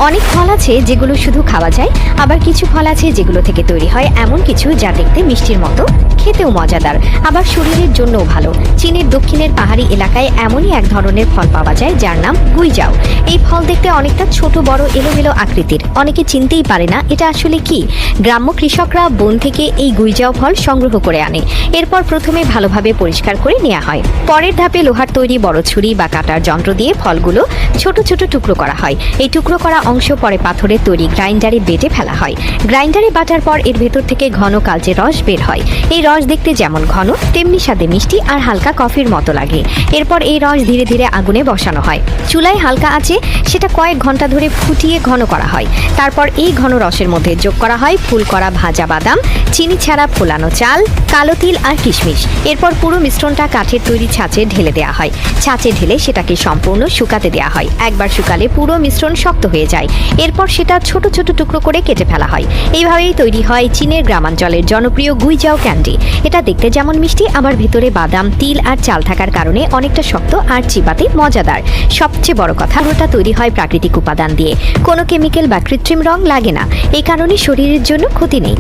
অনেক ফল আছে যেগুলো শুধু খাওয়া যায়, আবার কিছু ফল আছে যেগুলো থেকে তৈরি হয় এমন কিছু যা দেখতে মিষ্টির মতো, খেতেও মজাদার, আবার শরীরের জন্যও ভালো। চীনের দক্ষিণের পাহাড়ি এলাকায় এমনই এক ধরনের ফল পাওয়া যায় যার নাম গুইজাও। এই ফল দেখতে অনেকটা ছোট বড় এলোমেলো আকৃতির, অনেকে চিনতেই পারে না এটা আসলে কি। গ্রাম্য কৃষকরা বন থেকে এই গুইজাও ফল সংগ্রহ করে আনে। এরপর প্রথমে ভালোভাবে পরিষ্কার করে নেওয়া হয়। পরের ধাপে লোহার তৈরি বড় ছুরি বা কাটার যন্ত্র দিয়ে ফলগুলো ছোট ছোট টুকরো করা হয়। এই টুকরো করা অংশ পরে পাথরের তৈরি গ্রাইন্ডারে বেটে ফেলা হয়। গ্রাইন্ডারে বাটার পর এর ভেতর থেকে ঘন কালচে রস বের হয়। এই রস দেখতে যেমন ঘন তেমনি স্বাদে মিষ্টি আর হালকা কফির মতো লাগে। এরপর এই রস ধীরে ধীরে আগুনে বসানো হয়। চুলায় হালকা আছে সেটা কয়েক ঘন্টা ধরে ফুটিয়ে ঘন করা হয়। তারপর এই ঘন রসের মধ্যে যোগ করা হয় ফুল করা ভাজা বাদাম, চিনি ছাড়া ফোলানো চাল, কালো তিল আর কিশমিশ। এরপর পুরো মিশ্রণটা কাঠের তৈরি ছাঁচে ঢেলে দেওয়া হয়। ছাঁচে ঢেলে সেটাকে সম্পূর্ণ শুকাতে দেওয়া হয়। একবার শুকালে পুরো মিশ্রণ শক্ত হয়ে যায়। এরপর সেটা ছোট ছোট টুকরো করে কেটে ফেলা হয়। এইভাবেই তৈরি হয় চীনের গ্রামাঞ্চলের জনপ্রিয় গুইজাও ক্যান্ডি। এটা দেখতে যেমন মিষ্টি, আবার ভেতরে বাদাম, তিল আর চাল থাকার কারণে অনেকটা শক্ত আর চিবাতে মজাদার। সবচেয়ে বড় কথা, ওটা তৈরি হয় প্রাকৃতিক উপাদান দিয়ে, কোনো কেমিক্যাল বা কৃত্রিম রং লাগে না। এই কারণে শরীরের জন্য ক্ষতি নেই।